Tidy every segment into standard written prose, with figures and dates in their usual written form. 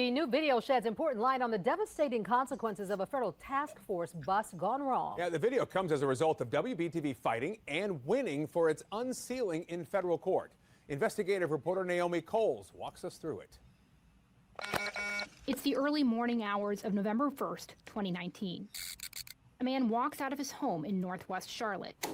The new video sheds important light on the devastating consequences of a federal task force bust gone wrong. Yeah, the video comes as a result of WBTV fighting and winning for its unsealing in federal court. Investigative reporter Naomi Coles walks us through it. It's the early morning hours of November 1st, 2019. A man walks out of his home in northwest Charlotte.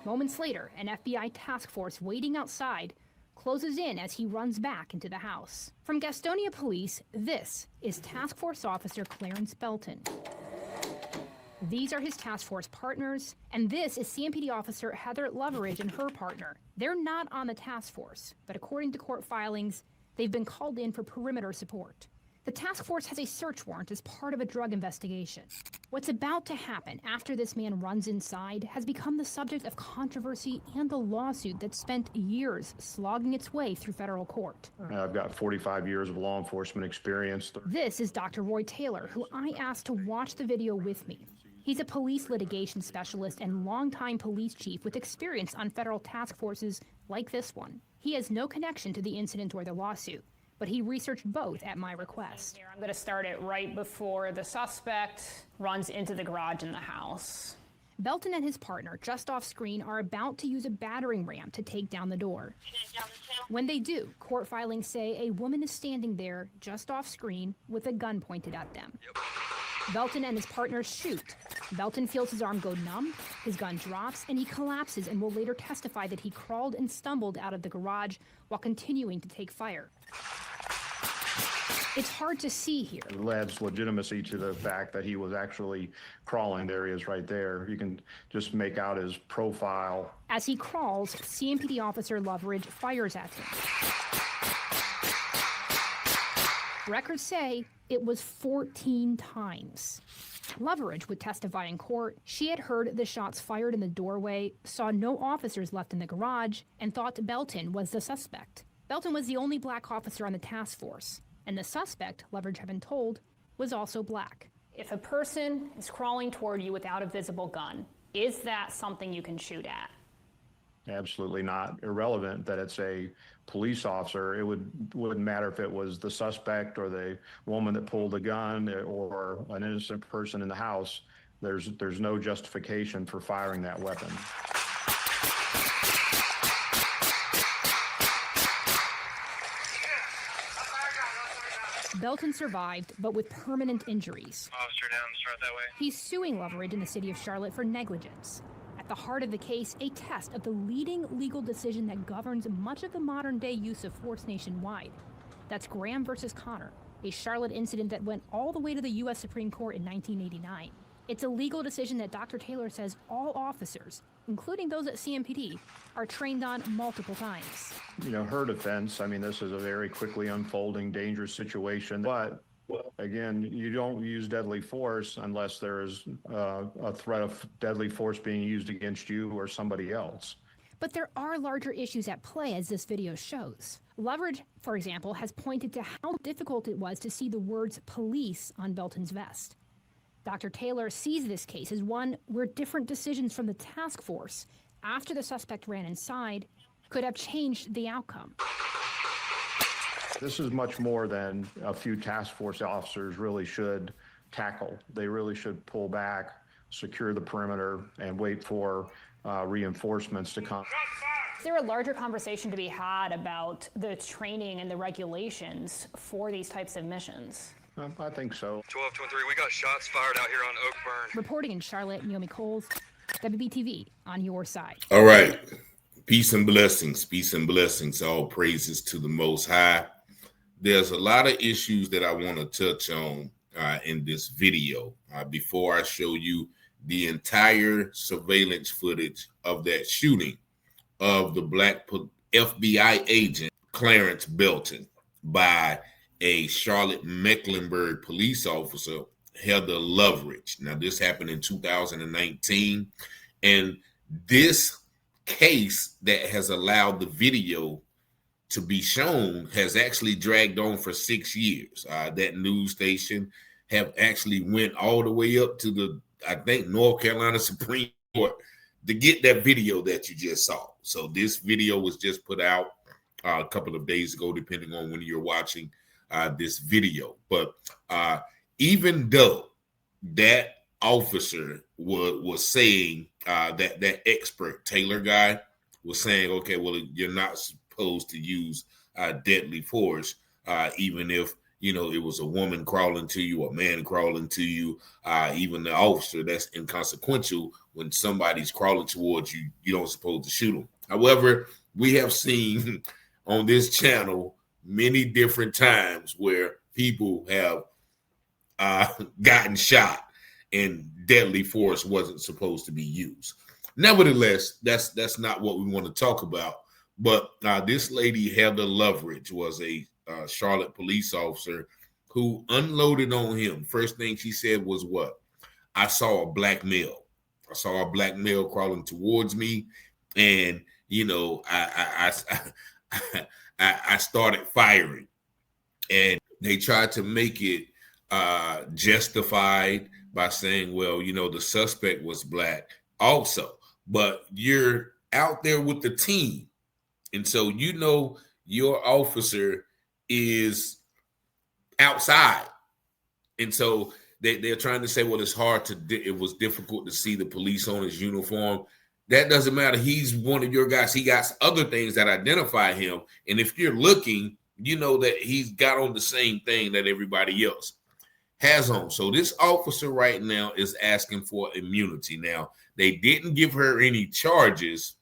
Moments later, an FBI task force waiting outside closes in as he runs back into the house. From Gastonia Police, this is Task Force Officer Clarence Belton. These are his task force partners, and this is CMPD Officer Heather Loveridge and her partner. They're not on the task force, but according to court filings, they've been called in for perimeter support. The task force has a search warrant as part of a drug investigation. What's about to happen after this man runs inside has become the subject of controversy and a lawsuit that spent years slogging its way through federal court. I've got 45 years of law enforcement experience. This is Dr. Roy Taylor, who I asked to watch the video with me. He's a police litigation specialist and longtime police chief with experience on federal task forces like this one. He has no connection to the incident or the lawsuit, but he researched both at my request. I'm going to start it right before the suspect runs into the garage in the house. Belton and his partner, just off screen, are about to use a battering ram to take down the door. When they do, court filings say a woman is standing there, just off screen, with a gun pointed at them. Belton and his partners shoot. Belton feels his arm go numb, his gun drops, and he collapses and will later testify that he crawled and stumbled out of the garage while continuing to take fire. It's hard to see here. It adds legitimacy to the fact that he was actually crawling. There he is right there. You can just make out his profile. As he crawls, CMPD Officer Loveridge fires at him. Records say it was 14 times. Loveridge would testify in court. She had heard the shots fired in the doorway, saw no officers left in the garage, and thought Belton was the suspect. Belton was the only black officer on the task force, and the suspect, Loveridge had been told, was also black. If a person is crawling toward you without a visible gun, is that something you can shoot at? Absolutely not. Irrelevant that it's a police officer. It wouldn't matter if it was the suspect or the woman that pulled the gun or an innocent person in the house. There's no justification for firing that weapon. Belton survived, but with permanent injuries. Officer down, start that way. He's suing Loveridge in the city of Charlotte for negligence. At the heart of the case, a test of the leading legal decision that governs much of the modern-day use of force nationwide. That's Graham versus Connor, a Charlotte incident that went all the way to the U.S. Supreme Court in 1989. It's a legal decision that Dr. Taylor says all officers, including those at CMPD, are trained on multiple times. You know, her defense, I mean, this is a very quickly unfolding, dangerous situation, but again, you don't use deadly force unless there is a threat of deadly force being used against you or somebody else. But there are larger issues at play, as this video shows. Loveridge, for example, has pointed to how difficult it was to see the words police on Belton's vest. Dr. Taylor sees this case as one where different decisions from the task force after the suspect ran inside could have changed the outcome. This is much more than a few task force officers really should tackle. They really should pull back, secure the perimeter, and wait for reinforcements to come. Is there a larger conversation to be had about the training and the regulations for these types of missions? I think so. 1223, we got shots fired out here on Oakburn. Reporting in Charlotte, Naomi Coles, WBTV, on your side. All right. Peace and blessings. All praises to the Most High. There's a lot of issues that I want to touch on in this video before I show you the entire surveillance footage of that shooting of the black FBI agent Clarence Belton by a Charlotte Mecklenberg police officer, Heather Loveridge. Now, this happened in 2019, and this case that has allowed the video to be shown has actually dragged on for 6 years. That news station have actually went all the way up to the, I think, North Carolina Supreme Court to get that video that you just saw. So this video was just put out a couple of days ago, depending on when you're watching this video. But even though that officer was saying that expert Taylor guy was saying, okay, well, you're not supposed to use deadly force, even if it was a woman crawling to you, a man crawling to you, even the officer, that's inconsequential. When somebody's crawling towards you, you don't supposed to shoot them. However, we have seen on this channel many different times where people have gotten shot and deadly force wasn't supposed to be used. Nevertheless, that's not what we want to talk about. But this lady, Heather Loveridge, was a Charlotte police officer who unloaded on him. First thing she said was, what? I saw a black male. I saw a black male crawling towards me, and I started firing, and they tried to make it justified by saying, well, the suspect was black also, but you're out there with the team, and so your officer is outside, and so they're trying to say, well, it was difficult to see the police on his uniform. That doesn't matter. He's one of your guys. He got other things that identify him. And if you're looking, you know that he's got on the same thing that everybody else has on. So this officer right now is asking for immunity. Now, they didn't give her any charges,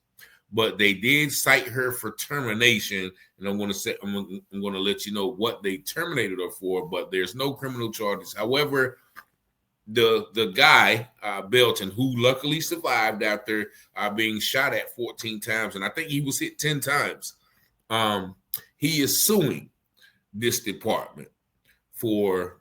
but they did cite her for termination. And I'm going to let you know what they terminated her for, but there's no criminal charges. However, the guy, Belton, who luckily survived after being shot at 14 times, and I think he was hit 10 times, he is suing this department for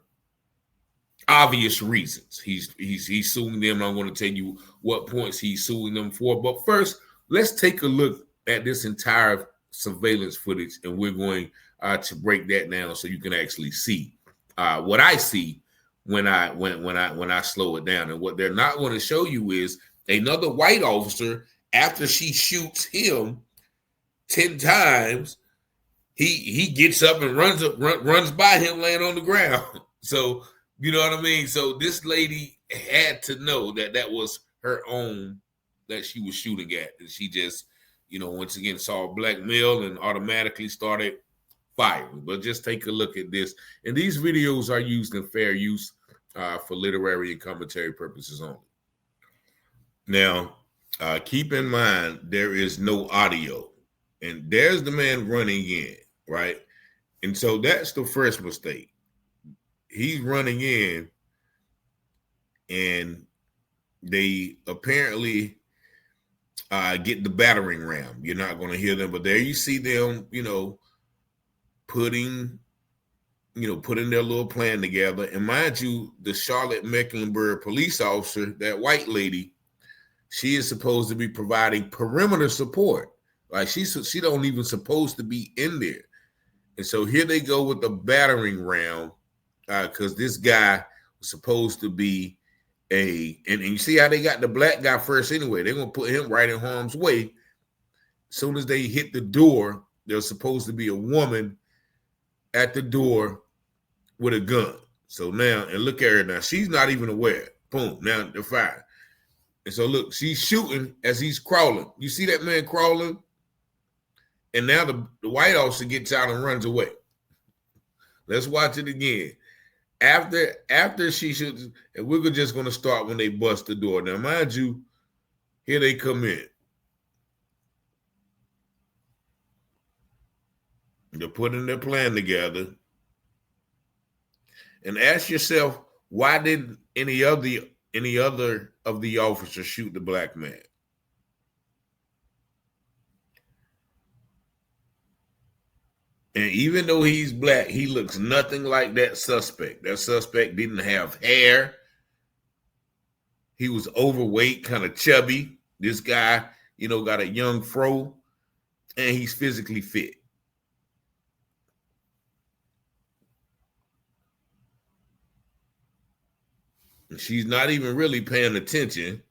obvious reasons. He's suing them. I'm going to tell you what points he's suing them for. But first, let's take a look at this entire surveillance footage, and we're going to break that down so you can actually see what I see when I slow it down. And what they're not going to show you is another white officer, after she shoots him 10 times, he gets up and runs by him laying on the ground. So, you know what I mean? So this lady had to know that was her own that she was shooting at. And she just, once again saw a black male and automatically started firing. But just take a look at this. And these videos are used in fair use for literary and commentary purposes only. Now, keep in mind, there is no audio. And there's the man running in, right? And so that's the first mistake. He's running in, and they apparently get the battering ram. You're not going to hear them, but there you see them, putting their little plan together. And mind you, the Charlotte Mecklenberg police officer, that white lady, she is supposed to be providing perimeter support. Like she don't even supposed to be in there. And so here they go with the battering ram, because this guy was supposed to be and you see how they got the black guy first anyway. They're going to put him right in harm's way. As soon as they hit the door, there's supposed to be a woman at the door with a gun. So now, and look at her now. She's not even aware. Boom. Now they're firing. And so look, she's shooting as he's crawling. You see that man crawling? And now the white officer gets out and runs away. Let's watch it again. After she shoots, and we're just going to start when they bust the door. Now, mind you, here they come in. They're putting their plan together. And ask yourself, why did any other of the officers shoot the black man? And even though he's black, he looks nothing like that suspect. That suspect didn't have hair. He was overweight, kind of chubby. This guy, got a young fro, and he's physically fit. And she's not even really paying attention.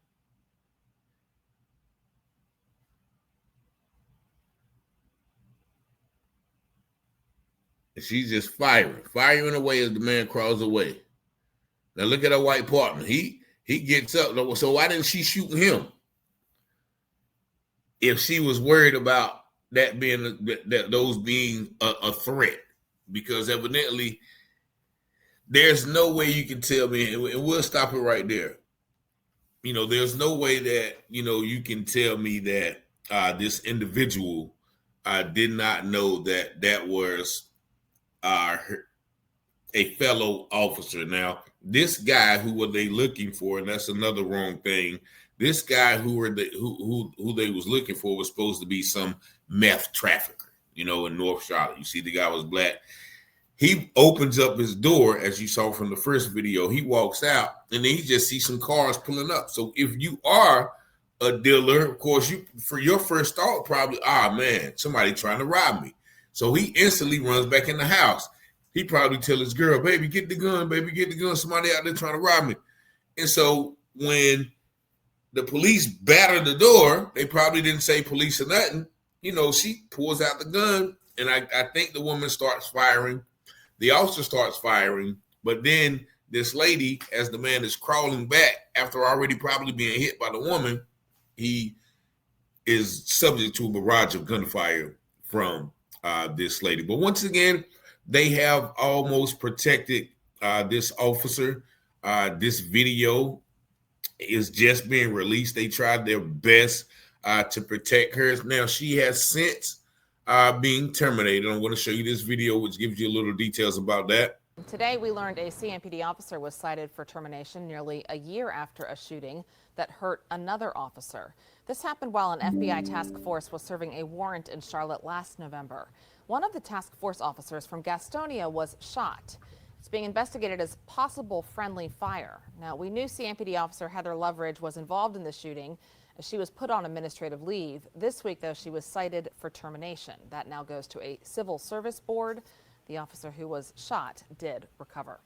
she's just firing away as the man crawls away. Now look at her white partner. He gets up. So why didn't she shoot him? If she was worried about that being those being a threat, because evidently there's no way you can tell me, and we'll stop it right there. There's no way that you can tell me that this individual did not know that was a fellow officer. Now, this guy, who were they looking for? And that's another wrong thing. This guy who they was looking for was supposed to be some meth trafficker, in North Charlotte. You see, the guy was black. He opens up his door, as you saw from the first video. He walks out, and then he just sees some cars pulling up. So if you are a dealer, of course, for your first thought, probably, man, somebody trying to rob me. So he instantly runs back in the house. He probably tell his girl, baby, get the gun, somebody out there trying to rob me. And so when the police battered the door, they probably didn't say police or nothing. She pulls out the gun, and I think the woman starts firing. The officer starts firing, but then this lady, as the man is crawling back after already probably being hit by the woman, he is subject to a barrage of gunfire from this lady. But once again, they have almost protected this officer. This video is just being released. They tried their best to protect her. Now, she has since being terminated. I'm going to show you this video, which gives you a little details about that. Today, we learned a CMPD officer was cited for termination nearly a year after a shooting that hurt another officer. This happened while an FBI task force was serving a warrant in Charlotte last November. One of the task force officers from Gastonia was shot. It's being investigated as possible friendly fire. Now, we knew CMPD officer Heather Loveridge was involved in the shooting as she was put on administrative leave. This week, though, she was cited for termination. That now goes to a civil service board. The officer who was shot did recover.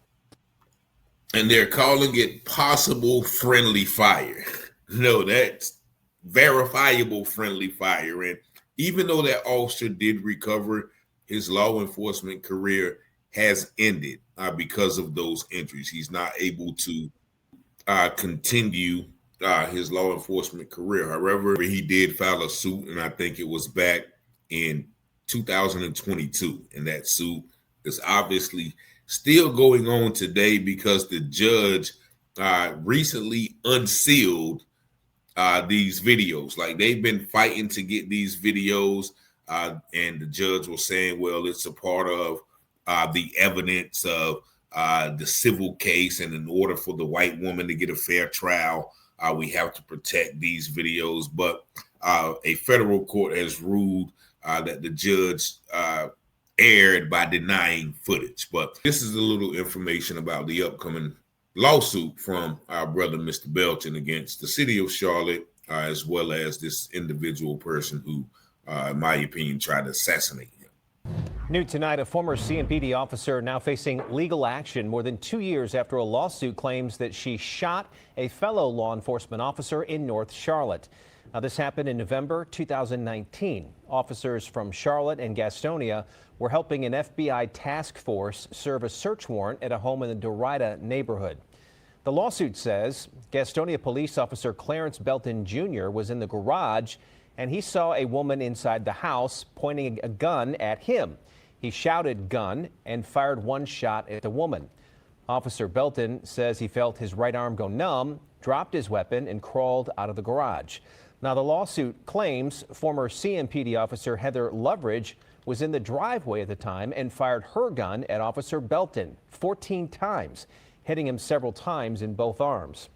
And they're calling it possible friendly fire. No, that's verifiable friendly fire. And even though that officer did recover, his law enforcement career has ended because of those injuries. He's not able to continue his law enforcement career. However, he did file a suit, and I think it was back in 2022. And that suit is obviously still going on today because the judge recently unsealed these videos. Like, they've been fighting to get these videos, and the judge was saying, well, it's a part of the evidence of the civil case, and in order for the white woman to get a fair trial, we have to protect these videos. But a federal court has ruled that the judge erred by denying footage. But this is a little information about the upcoming lawsuit from our brother, Mr. Belton, against the city of Charlotte, as well as this individual person who, in my opinion, tried to assassinate him. New tonight, a former CMPD officer now facing legal action more than 2 years after a lawsuit claims that she shot a fellow law enforcement officer in North Charlotte. Now, this happened in November 2019. Officers from Charlotte and Gastonia were helping an FBI task force serve a search warrant at a home in the Derrida neighborhood. The lawsuit says Gastonia police officer Clarence Belton Jr. was in the garage and he saw a woman inside the house pointing a gun at him. He shouted "gun" and fired one shot at the woman. Officer Belton says he felt his right arm go numb, dropped his weapon, and crawled out of the garage. Now, the lawsuit claims former CMPD officer Heather Loveridge was in the driveway at the time and fired her gun at Officer Belton 14 times, hitting him several times in both arms.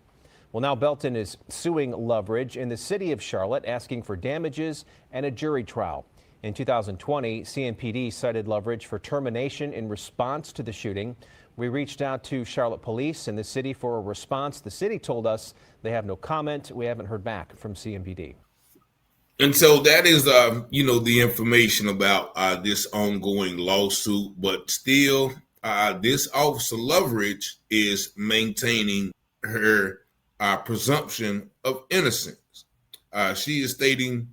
Well, now Belton is suing Loveridge in the city of Charlotte, asking for damages and a jury trial. In 2020, CMPD cited Loveridge for termination in response to the shooting. We reached out to Charlotte Police in the city for a response. The city told us they have no comment. We haven't heard back from CMPD. And so that is, the information about this ongoing lawsuit. But still, this Officer Loveridge is maintaining her presumption of innocence. She is stating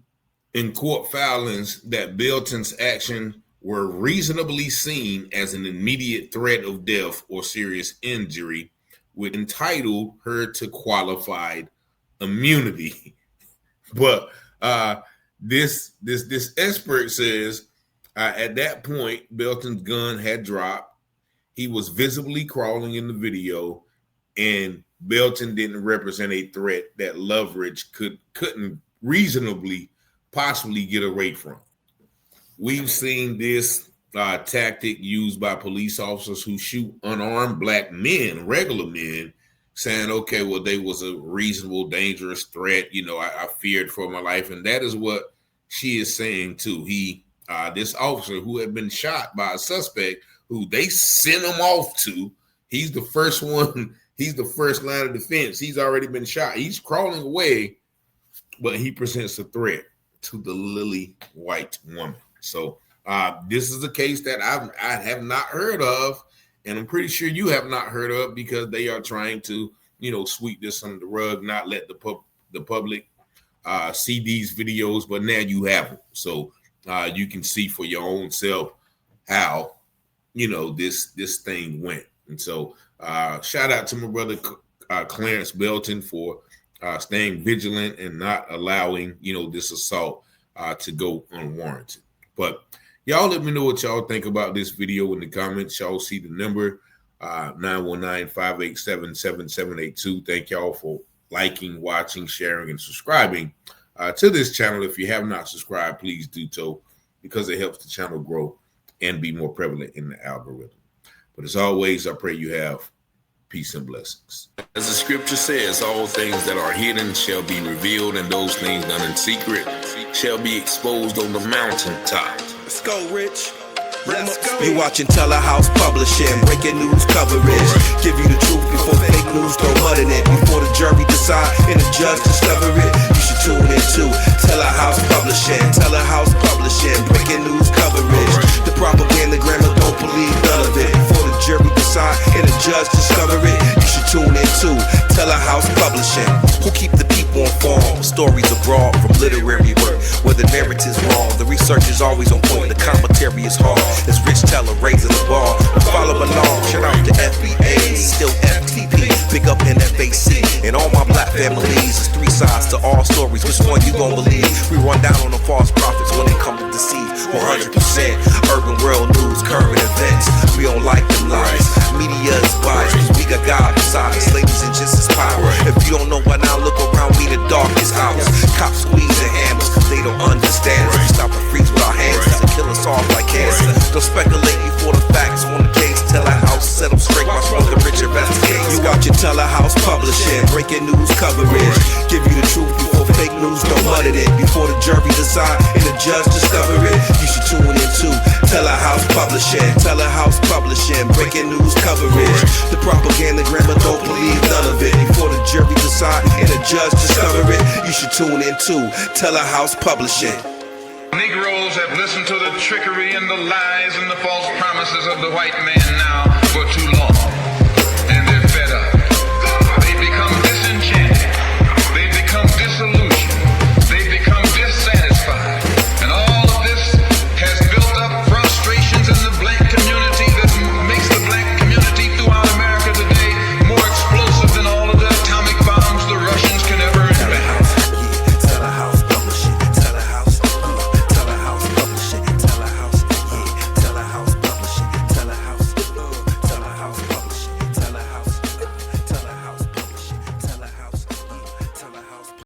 in court filings that Belton's action were reasonably seen as an immediate threat of death or serious injury would entitle her to qualified immunity. But this expert says at that point, Belton's gun had dropped. He was visibly crawling in the video, and Belton didn't represent a threat that Loveridge couldn't reasonably possibly get away from. We've seen this tactic used by police officers who shoot unarmed black men, regular men, saying, okay, well, they was a reasonable, dangerous threat. You know, I feared for my life. And that is what she is saying too. This officer who had been shot by a suspect who they sent him off to, he's the first one, he's the first line of defense. He's already been shot. He's crawling away, but he presents a threat to the lily white woman. So this is a case that I have not heard of, and I'm pretty sure you have not heard of, because they are trying to, you know, sweep this under the rug, not let the public see these videos, but now you have them. So you can see for your own self how, you know, this thing went. And so shout out to my brother Clarence Belton for staying vigilant and not allowing, you know, this assault to go unwarranted. But y'all let me know what y'all think about this video in the comments. Y'all see the number 919-587-7782. Thank y'all for liking, watching, sharing, and subscribing to this channel. If you have not subscribed, please do so, because it helps the channel grow and be more prevalent in the algorithm. But as always, I pray you have peace and blessings. As the scripture says, all things that are hidden shall be revealed, and those things done in secret shall be exposed on the mountaintop. Let's go, Rich. Let's go. You watching Telehouse Publishing, breaking news coverage. Give you the truth before fake news throw mud in it. Before the jury decide and the judge discover it, you should tune in to Telehouse Publishing. Telehouse Publishing, breaking news coverage. The propaganda grammar, don't believe none of it. Before the jury decide and the judge discover it, you should tune in to Telehouse Publishing. Who keep the people informed? Stories abroad from literary work, where the narrative's wrong. The research is always on point, the commentary is hard. It's Rich Teller raising the bar. Follow along, shout out to FBA, still FTP, big up NFAC, and all my black families. It's three sides to all stories, which one you gon' believe? We run down on the false prophets when they come to deceive. 100% urban world news, current events. We don't like them lies. Media is biased, cause we got God beside us. Ladies and gents is power. If you don't know why now, look around, we the darkest hours. Cops squeezing hammers, cause they don't understand us. We stop and freeze with our hands, and kill us off like cancer. Don't speculate before the facts on the case. Telehouse set them straight by smoking rich investigates. You watching Telehouse Publishing, breaking news coverage. Give you the truth before fake news throw mud in it. Before the jury decide and the judge discover it, you should tune in to Telehouse Publishing. Telehouse Publishing, breaking news coverage. The propaganda grammar, don't believe none of it. Before the jury decide and the judge discover it, you should tune in to Telehouse Publishing. Negroes have listened to the trickery and the lies and the false promises of the white man.